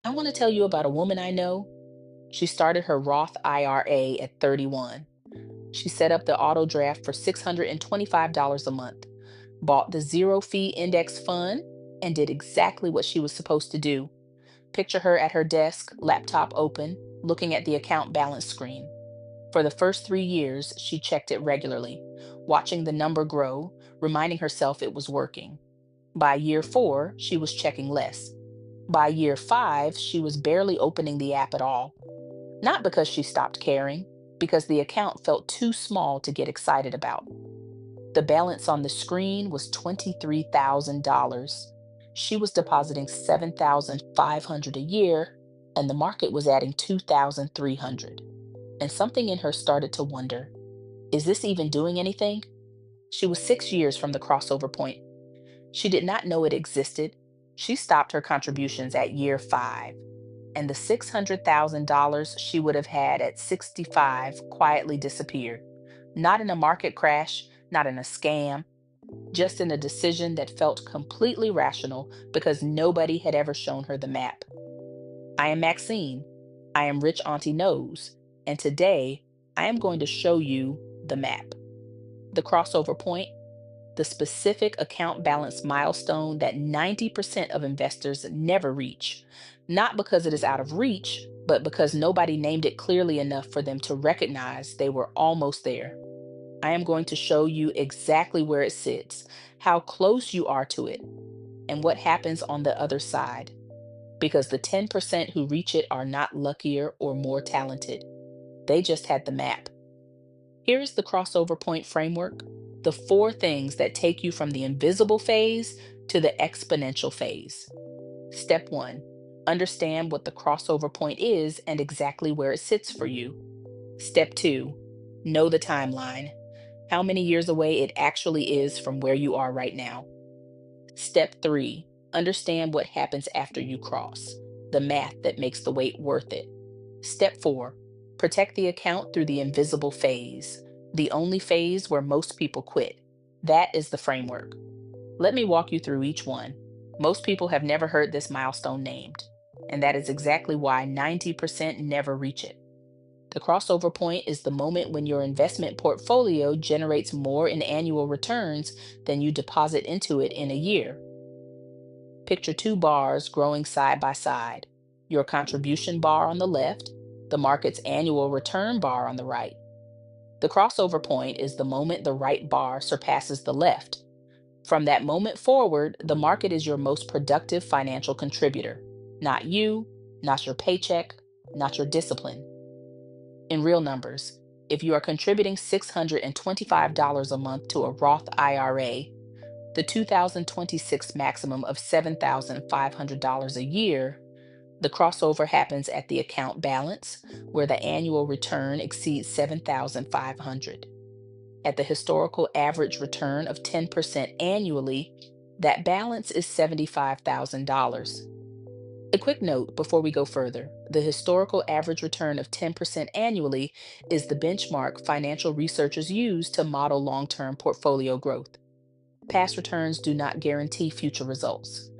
I want to tell you about a woman I know. She started her Roth IRA at 31. She set up the auto draft for $625 a month, bought the zero fee index fund, and did exactly what she was supposed to do. Picture her at her desk, laptop open, looking at the account balance screen. For the first 3 years, she checked it regularly, watching the number grow, reminding herself it was working. By year 4, she was checking less. By year 5, she was barely opening the app at all. Not because she stopped caring, because the account felt too small to get excited about. The balance on the screen was $23,000. She was depositing 7,500 a year, and the market was adding 2,300. And something in her started to wonder, is this even doing anything? She was 6 years from the crossover point. She did not know it existed. She stopped her contributions at year 5, and the $600,000 she would have had at 65 quietly disappeared. Not in a market crash, not in a scam, just in a decision that felt completely rational because nobody had ever shown her the map. I am Maxine. I am Rich Auntie Knows. And today, I am going to show you the map. The crossover point, the specific account balance milestone that 90% of investors never reach, not because it is out of reach, but because nobody named it clearly enough for them to recognize they were almost there. I am going to show you exactly where it sits, how close you are to it, and what happens on the other side. Because the 10% who reach it are not luckier or more talented. They just had the map. Here is the crossover point framework, the 4 things that take you from the invisible phase to the exponential phase. Step 1, understand what the crossover point is and exactly where it sits for you. Step 2, know the timeline, how many years away it actually is from where you are right now. Step 3, understand what happens after you cross, the math that makes the wait worth it. Step 4, protect the account through the invisible phase, the only phase where most people quit. That is the framework. Let me walk you through each one. Most people have never heard this milestone named, and that is exactly why 90% never reach it. The crossover point is the moment when your investment portfolio generates more in annual returns than you deposit into it in a year. Picture 2 bars growing side by side, your contribution bar on the left, the market's annual return bar on the right. The crossover point is the moment the right bar surpasses the left. From that moment forward, the market is your most productive financial contributor. Not you, not your paycheck, not your discipline. In real numbers, if you are contributing $625 a month to a Roth IRA, the 2026 maximum of $7,500 a year, the crossover happens at the account balance, where the annual return exceeds 7,500. At the historical average return of 10% annually, that balance is $75,000. A quick note before we go further, the historical average return of 10% annually is the benchmark financial researchers use to model long-term portfolio growth. Past returns do not guarantee future results,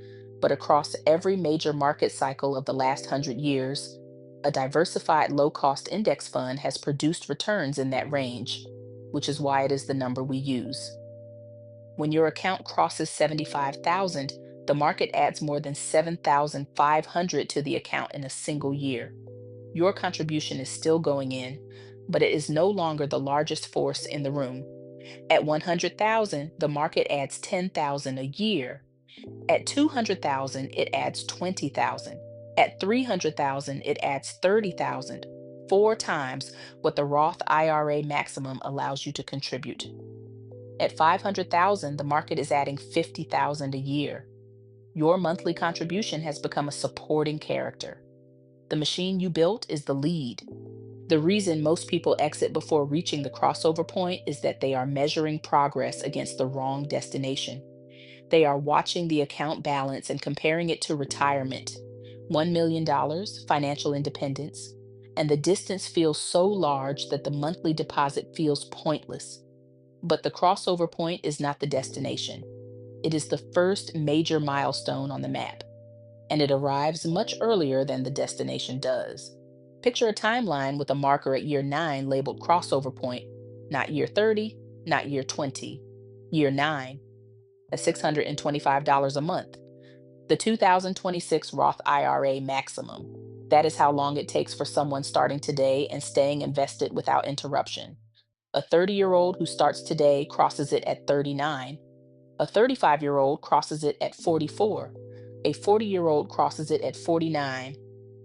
but across every major market cycle of the last 100 years, a diversified low-cost index fund has produced returns in that range, which is why it is the number we use. When your account crosses 75,000, the market adds more than 7,500 to the account in a single year. Your contribution is still going in, but it is no longer the largest force in the room. At 100,000, the market adds 10,000 a year. At 200,000, it adds 20,000. At 300,000, it adds 30,000, 4 times what the Roth IRA maximum allows you to contribute. At 500,000, the market is adding 50,000 a year. Your monthly contribution has become a supporting character. The machine you built is the lead. The reason most people exit before reaching the crossover point is that they are measuring progress against the wrong destination. They are watching the account balance and comparing it to retirement, $1 million, financial independence, and the distance feels so large that the monthly deposit feels pointless. But the crossover point is not the destination. It is the first major milestone on the map. and it arrives much earlier than the destination does. Picture a timeline with a marker at year 9 labeled crossover point, not year 30, not year 20, year 9, at $625 a month. The 2026 Roth IRA maximum. That is how long it takes for someone starting today and staying invested without interruption. A 30-year-old who starts today crosses it at 39. A 35-year-old crosses it at 44. A 40-year-old crosses it at 49.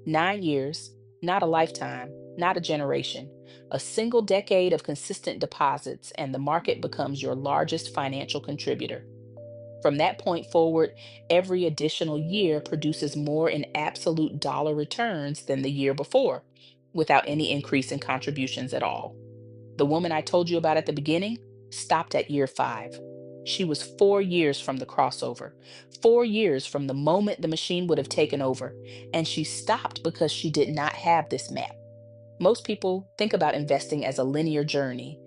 9 years, not a lifetime, not a generation. A single decade of consistent deposits, and the market becomes your largest financial contributor. From that point forward, every additional year produces more in absolute dollar returns than the year before, without any increase in contributions at all. The woman I told you about at the beginning stopped at year 5. She was 4 years from the crossover, 4 years from the moment the machine would have taken over, and she stopped because she did not have this map. Most people think about investing as a linear journey.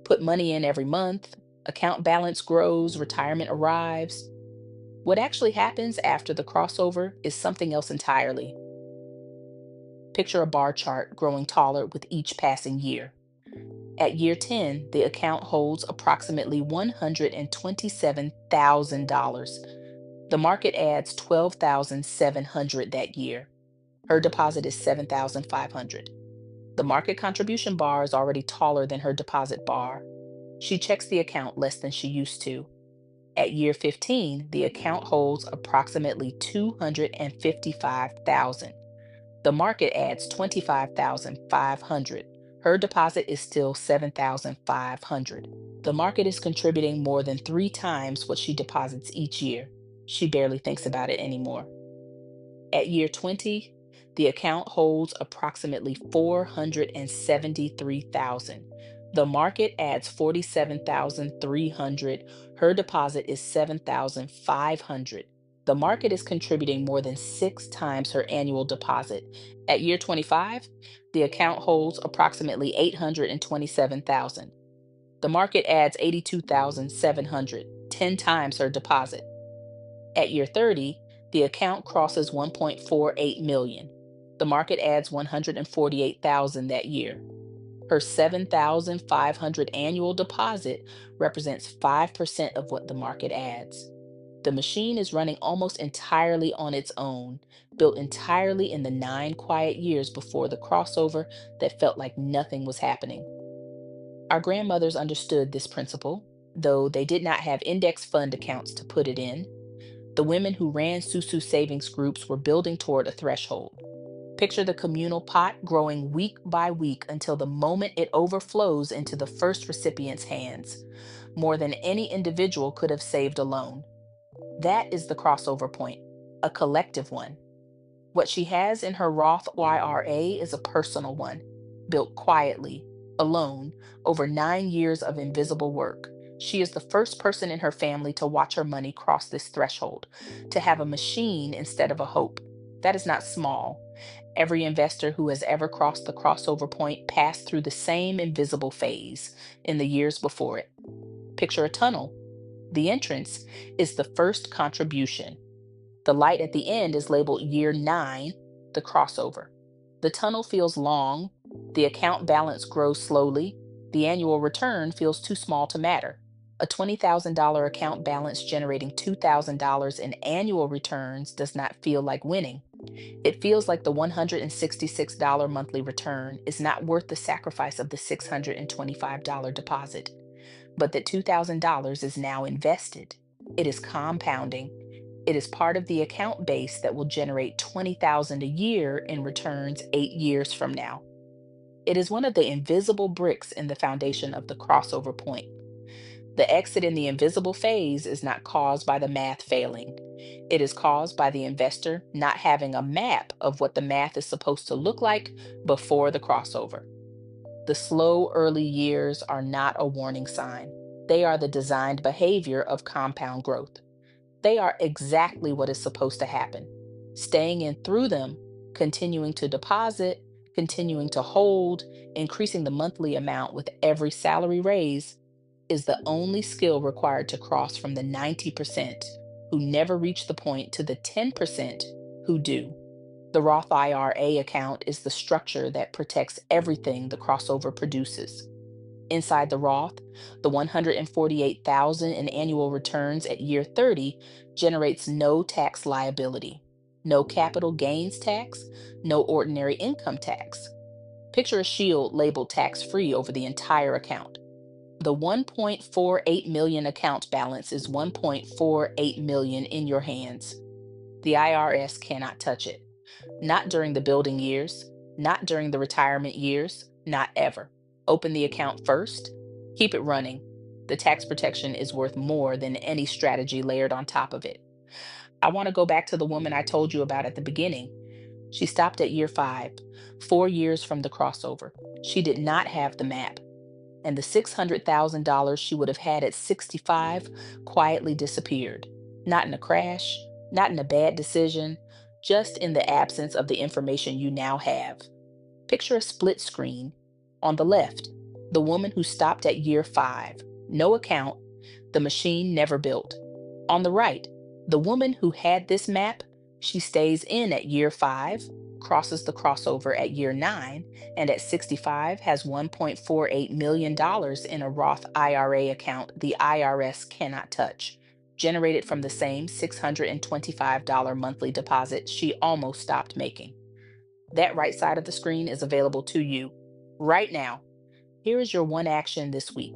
Put money in every month, account balance grows, retirement arrives. What actually happens after the crossover is something else entirely. Picture a bar chart growing taller with each passing year. At year 10, the account holds approximately $127,000. The market adds 12,700 that year. Her deposit is 7,500. The market contribution bar is already taller than her deposit bar. She checks the account less than she used to. At year 15, the account holds approximately 255,000. The market adds 25,500. Her deposit is still 7,500. The market is contributing more than 3 times what she deposits each year. She barely thinks about it anymore. At year 20, the account holds approximately 473,000. The market adds 47,300. Her deposit is 7,500. The market is contributing more than 6 times her annual deposit. At year 25, the account holds approximately 827,000. The market adds 82,700, 10 times her deposit. At year 30, the account crosses 1.48 million. The market adds 148,000 that year. Her 7,500 annual deposit represents 5% of what the market adds. The machine is running almost entirely on its own, built entirely in the 9 quiet years before the crossover that felt like nothing was happening. Our grandmothers understood this principle, though they did not have index fund accounts to put it in. The women who ran Susu savings groups were building toward a threshold. Picture the communal pot growing week by week until the moment it overflows into the first recipient's hands, more than any individual could have saved alone. That is the crossover point, a collective one. What she has in her Roth IRA is a personal one, built quietly, alone, over 9 years of invisible work. She is the first person in her family to watch her money cross this threshold, to have a machine instead of a hope. That is not small. Every investor who has ever crossed the crossover point passed through the same invisible phase in the years before it. Picture a tunnel. The entrance is the first contribution. The light at the end is labeled year 9, the crossover. The tunnel feels long, the account balance grows slowly, the annual return feels too small to matter. A $20,000 account balance generating $2,000 in annual returns does not feel like winning. It feels like the $166 monthly return is not worth the sacrifice of the $625 deposit, but that $2,000 is now invested. It is compounding. It is part of the account base that will generate 20,000 a year in returns 8 years from now. It is one of the invisible bricks in the foundation of the crossover point. The exit in the invisible phase is not caused by the math failing. It is caused by the investor not having a map of what the math is supposed to look like before the crossover. The slow early years are not a warning sign. They are the designed behavior of compound growth. They are exactly what is supposed to happen. Staying in through them, continuing to deposit, continuing to hold, increasing the monthly amount with every salary raise is the only skill required to cross from the 90% who never reach the point to the 10% who do. The Roth IRA account is the structure that protects everything the crossover produces. Inside the Roth, the 148,000 in annual returns at year 30 generates no tax liability, no capital gains tax, no ordinary income tax. Picture a shield labeled tax-free over the entire account. The 1.48 million account balance is 1.48 million in your hands. The IRS cannot touch it. Not during the building years, not during the retirement years, not ever. Open the account first, keep it running. The tax protection is worth more than any strategy layered on top of it. I want to go back to the woman I told you about at the beginning. She stopped at year 5, 4 years from the crossover. She did not have the map, and the $600,000 she would have had at 65 quietly disappeared. Not in a crash, not in a bad decision, just in the absence of the information you now have. Picture a split screen. On the left, the woman who stopped at year 5, no account, the machine never built. On the right, the woman who had this map, she stays in at year 5, crosses the crossover at year 9, and at 65 has $1.48 million in a Roth IRA account the IRS cannot touch, generated from the same $625 monthly deposit she almost stopped making. That right side of the screen is available to you right now. Here is your one action this week.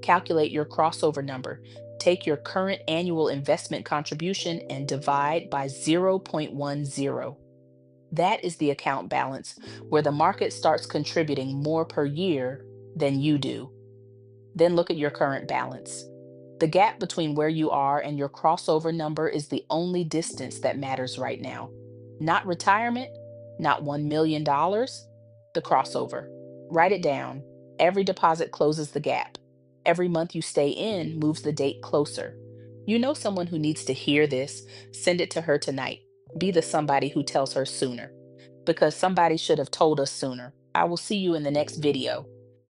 Calculate your crossover number. Take your current annual investment contribution and divide by 0.10. That is the account balance where the market starts contributing more per year than you do. Then look at your current balance. The gap between where you are and your crossover number is the only distance that matters right now. Not retirement, not $1 million, the crossover. Write it down. Every deposit closes the gap. Every month you stay in moves the date closer. You know someone who needs to hear this. Send it to her tonight. Be the somebody who tells her sooner. Because somebody should have told us sooner. I will see you in the next video.